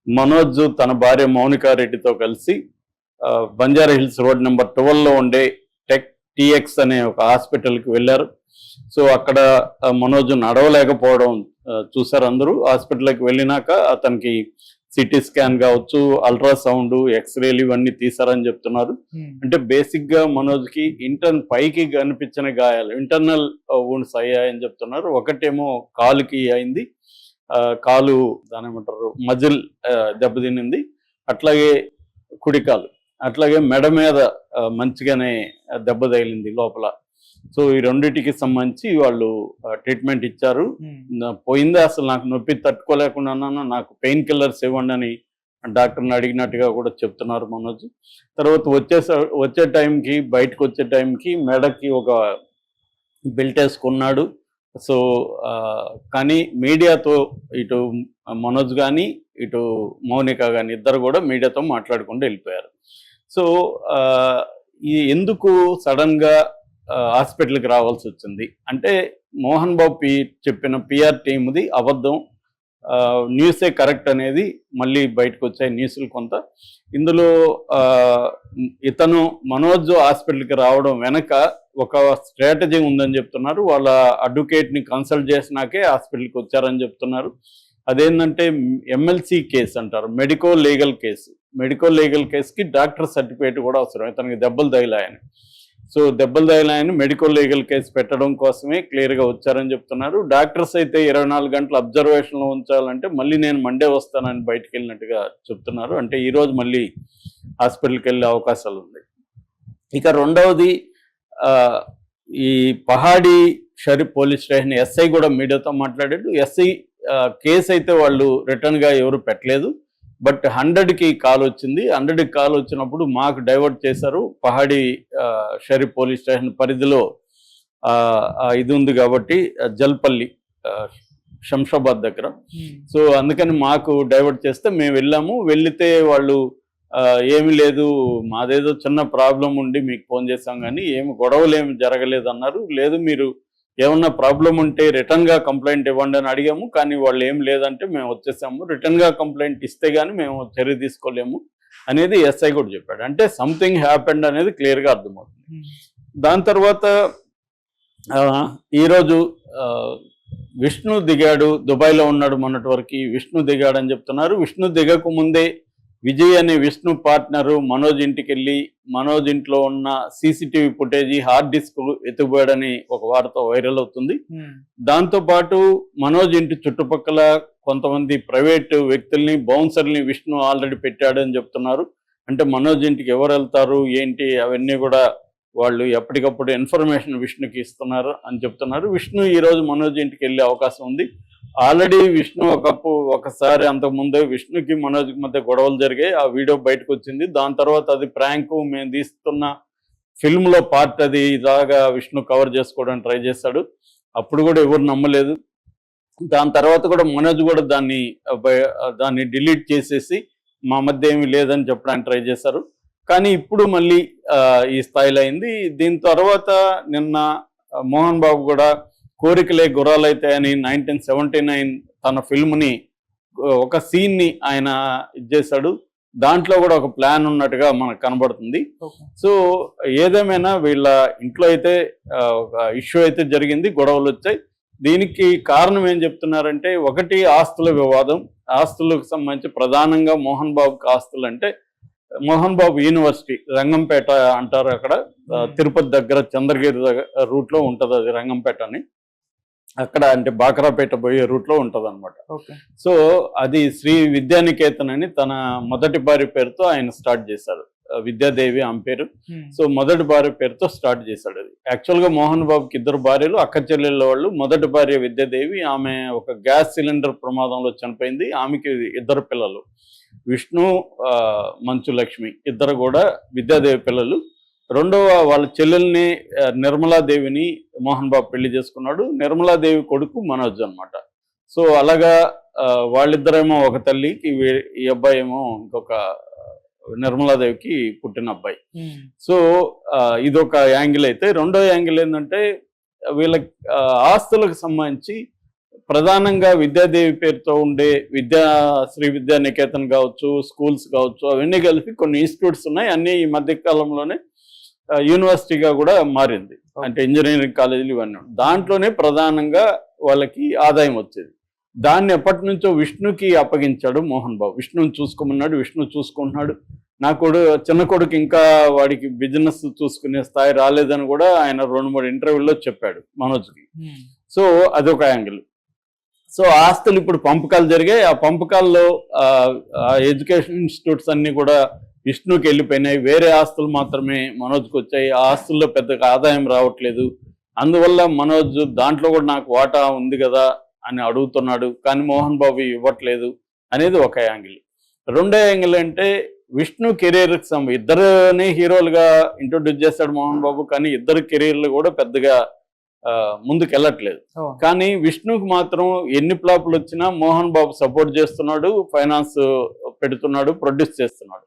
మనోజ్ తన భార్య మౌనికారెడ్డితో కలిసి బంజారా హిల్స్ రోడ్ నెంబర్ 12లో ఉండే టీఎక్స్ అనే ఒక హాస్పిటల్కి వెళ్ళారు. సో అక్కడ మనోజ్ నడవలేకపోవడం చూసారు అందరూ. హాస్పిటల్కి వెళ్ళినాక అతనికి సిటీ స్కాన్ కావచ్చు, అల్ట్రాసౌండ్, ఎక్స్రేలు ఇవన్నీ తీసారని చెప్తున్నారు. అంటే బేసిక్ గా మనోజ్కి పైకి కనిపించిన గాయాలు ఇంటర్నల్ వూండ్స్ అయ్యాయని చెప్తున్నారు. ఒకటేమో కాలుకి అయింది, కాలు దాని ఏమంటారు మజిల్ దెబ్బతినింది, అట్లాగే కుడికాలు, అట్లాగే మెడ మీద మంచిగానే దెబ్బ తగిలింది లోపల. సో ఈ రెండింటికి సంబంధించి వాళ్ళు ట్రీట్మెంట్ ఇచ్చారు. పోయిందే, అసలు నాకు నొప్పి తట్టుకోలేకున్నాను, నాకు పెయిన్ కిల్లర్స్ ఇవ్వండి అని డాక్టర్ని అడిగినట్టుగా కూడా చెప్తున్నారు మనోజ్. తర్వాత వచ్చే టైంకి బయటకు వచ్చే టైంకి మెడకి ఒక బెల్ట్ వేసుకున్నాడు. సో కానీ మీడియాతో ఇటు మనోజ్ కానీ ఇటు మౌనిక కానీ ఇద్దరు కూడా మీడియాతో మాట్లాడుకుంటూ వెళ్ళిపోయారు. సో ఎందుకు సడన్గా హాస్పిటల్కి రావాల్సి వచ్చింది అంటే మోహన్ బాబు చెప్పిన పిఆర్ టీమ్ది అబద్ధం, న్యూసే కరెక్ట్ అనేది మళ్ళీ బయటకు వచ్చాయి న్యూస్లు కొంత. ఇందులో ఇతను మనోజ్ హాస్పిటల్కి రావడం వెనక ఒక స్ట్రాటజీ ఉందని చెప్తున్నారు. వాళ్ళ అడ్వకేట్ని కన్సల్ట్ చేసినాకే హాస్పిటల్కి వచ్చారని చెప్తున్నారు. అదేంటంటే ఎమ్మెల్సీ కేసు అంటారు, medico legal case. Medico legal కేసుకి డాక్టర్ సర్టిఫికేట్ కూడా అవసరం, ఇతనికి దెబ్బలు తగిలాయని. సో దెబ్బలు తగిలాయని మెడికో లీగల్ కేసు పెట్టడం కోసమే క్లియర్గా వచ్చారని చెప్తున్నారు. డాక్టర్స్ అయితే 24 గంటలు అబ్జర్వేషన్లో ఉంచాలంటే మళ్ళీ నేను మండే వస్తానని బయటకు వెళ్ళినట్టుగా చెప్తున్నారు. అంటే ఈరోజు మళ్ళీ హాస్పిటల్కి వెళ్ళే అవకాశాలు ఉంది. ఇక రెండవది, ఈ Pahadi Sharif police station SI కూడా మీడియాతో మాట్లాడాడు. ఎస్ఐ కేసు అయితే వాళ్ళు రిటర్న్గా ఎవరు పెట్టలేదు, బట్ 100కి కాల్ వచ్చింది. 100కి కాల్ వచ్చినప్పుడు మాకు డైవర్ట్ చేశారు. పహాడి షరీఫ్ పోలీస్ స్టేషన్ పరిధిలో ఇది ఉంది కాబట్టి, జల్పల్లి శంషాబాద్ దగ్గర. సో అందుకని మాకు డైవర్ట్ చేస్తే మేము వెళ్ళాము. వెళితే వాళ్ళు ఏమి లేదు, మాదేదో చిన్న ప్రాబ్లం ఉండి మీకు ఫోన్ చేసాం కానీ ఏమి గొడవలు ఏమి జరగలేదు అన్నారు. లేదు, మీరు ఏమన్నా ప్రాబ్లం ఉంటే రిటర్న్గా కంప్లైంట్ ఇవ్వండి అని అడిగాము, కానీ వాళ్ళు ఏం లేదంటే మేము వచ్చేసాము. రిటర్న్గా కంప్లైంట్ ఇస్తే కానీ మేము చర్య తీసుకోలేము అనేది ఎస్ఐ కూడా చెప్పాడు. అంటే సంథింగ్ హ్యాపెండ్ అనేది క్లియర్గా అర్థమవుతుంది. దాని తర్వాత ఈరోజు విష్ణు దిగాడు, దుబాయ్లో ఉన్నాడు మొన్నటి వరకు. విష్ణు దిగాడు అని చెప్తున్నారు. విష్ణు దిగకు ముందే విజయ్ అనే విష్ణు పార్ట్నరు మనోజ్ ఇంటికి వెళ్ళి మనోజ్ ఇంట్లో ఉన్న సీసీటీవీ ఫుటేజీ హార్డ్ డిస్క్ ఎత్తుపోయాడని ఒక వార్త వైరల్ అవుతుంది. దాంతోపాటు మనోజ్ ఇంటి చుట్టుపక్కల కొంతమంది ప్రైవేట్ వ్యక్తుల్ని, బౌన్సర్ని విష్ణు ఆల్రెడీ పెట్టాడని చెప్తున్నారు. అంటే మనోజ్ ఇంటికి ఎవరు వెళ్తారు ఏంటి అవన్నీ కూడా వాళ్ళు ఎప్పటికప్పుడు ఇన్ఫర్మేషన్ విష్ణుకి ఇస్తున్నారు అని చెప్తున్నారు. విష్ణు ఈరోజు మనోజ్ ఇంటికి వెళ్ళే అవకాశం ఉంది. ఆల్రెడీ విష్ణు ఒకసారి అంతకుముందే విష్ణుకి మనోజ్కి మధ్య గొడవలు జరిగాయి. ఆ వీడియో బయటకు వచ్చింది. దాని తర్వాత అది ప్రాంక్, మేము తీస్తున్న ఫిల్మ్లో పార్ట్, అది ఇలాగా విష్ణు కవర్ చేసుకోవడానికి ట్రై చేశాడు. అప్పుడు కూడా ఎవరు నమ్మలేదు. దాని తర్వాత కూడా మనోజ్ కూడా దాన్ని డిలీట్ చేసేసి మా మధ్య ఏమీ లేదని చెప్పడానికి ట్రై చేశారు. కానీ ఇప్పుడు మళ్ళీ ఈ స్థాయిలో అయింది. దీని తర్వాత నిన్న మోహన్ బాబు కూడా కోరికలే గుర్రాలైతాయని 1979 తన ఫిల్మ్ని ఒక సీన్ని ఆయన ఇచ్చేశాడు. దాంట్లో కూడా ఒక ప్లాన్ ఉన్నట్టుగా మనకు కనబడుతుంది. సో ఏదేమైనా వీళ్ళ ఇంట్లో అయితే ఒక ఇష్యూ అయితే జరిగింది, గొడవలు వచ్చాయి. దీనికి కారణం ఏం చెప్తున్నారంటే, ఒకటి ఆస్తుల వివాదం. ఆస్తులకు సంబంధించి ప్రధానంగా మోహన్ బాబుకి ఆస్తులు అంటే, మోహన్ బాబు యూనివర్సిటీ రంగంపేట అంటారు, అక్కడ తిరుపతి దగ్గర చంద్రగిరి రూట్లో ఉంటుంది అది రంగంపేట అని. అక్కడ అంటే బాకరాపేట పోయే రూట్లో ఉంటుంది అనమాట. సో అది శ్రీ విద్యానికేతన్ అని తన మొదటి భార్య పేరుతో ఆయన స్టార్ట్ చేశాడు. విద్యాదేవి ఆమె పేరు. సో మొదటి భార్య పేరుతో స్టార్ట్ చేశాడు అది. యాక్చువల్గా మోహన్ బాబుకి 2 భార్యలు, అక్క చెల్లెళ్ళ వాళ్ళు. మొదటి భార్య విద్యాదేవి, ఆమె ఒక గ్యాస్ సిలిండర్ ప్రమాదంలో చనిపోయింది. ఆమెకి 2 పిల్లలు, విష్ణు, మంచులక్ష్మి, ఇద్దరు కూడా విద్యాదేవి పిల్లలు. రెండవ వాళ్ళ చెల్లెల్ని నిర్మలాదేవిని మోహన్ బాబు పెళ్లి చేసుకున్నాడు. నిర్మలాదేవి కొడుకు మనోజ్ అనమాట. సో అలాగా వాళ్ళిద్దరేమో ఒక తల్లికి, ఈ అబ్బాయి ఏమో ఇంకొక నిర్మలాదేవికి పుట్టిన అబ్బాయి. సో ఇదొక యాంగిల్ అయితే, రెండో యాంగిల్ ఏంటంటే వీళ్ళ ఆస్తులకు సంబంధించి ప్రధానంగా విద్యాదేవి పేరుతో ఉండే శ్రీ విద్యా నికేతన్ కావచ్చు, స్కూల్స్ కావచ్చు, అవన్నీ కలిపి కొన్ని ఇన్స్టిట్యూట్స్ ఉన్నాయి. అన్ని ఈ మధ్య కాలంలోనే యూనివర్సిటీగా కూడా మారింది. అంటే ఇంజనీరింగ్ కాలేజీలు ఇవన్నీ దాంట్లోనే ప్రధానంగా వాళ్ళకి ఆదాయం వచ్చేది. దాన్ని ఎప్పటి నుంచో విష్ణుకి అప్పగించాడు మోహన్ బాబు. విష్ణుని చూసుకోమన్నాడు, విష్ణు చూసుకుంటున్నాడు. నా చిన్న కొడుకు ఇంకా వాడికి బిజినెస్ చూసుకునే స్థాయి రాలేదని కూడా ఆయన 2-3 ఇంటర్వ్యూల్లో చెప్పాడు మనోజ్కి. సో అదొక యాంగిల్. సో ఆస్తులు ఇప్పుడు పంపకాలు జరిగాయి. ఆ పంపకాల్లో ఎడ్యుకేషన్ ఇన్స్టిట్యూట్స్ అన్ని కూడా విష్ణుకి వెళ్ళిపోయినాయి. వేరే ఆస్తులు మాత్రమే మనోజ్కి వచ్చాయి. ఆ ఆస్తుల్లో పెద్దగా ఆదాయం రావట్లేదు. అందువల్ల మనోజ్ దాంట్లో కూడా నాకు వాటా ఉంది కదా అని అడుగుతున్నాడు, కానీ మోహన్ బాబు ఇవ్వట్లేదు అనేది ఒక యాంగిల్. రెండో యాంగిల్ అంటే విష్ణు కెరీర్కి ఇద్దరిని హీరోలుగా ఇంట్రొడ్యూస్ చేస్తాడు మోహన్ బాబు, కానీ ఇద్దరు కెరీర్లు కూడా పెద్దగా ముందుకు వెళ్ళట్లేదు. కానీ విష్ణుకి మాత్రం ఎన్ని ఫ్లాపులు వచ్చినా మోహన్ బాబు సపోర్ట్ చేస్తున్నాడు, ఫైనాన్స్ పెడుతున్నాడు, ప్రొడ్యూస్ చేస్తున్నాడు.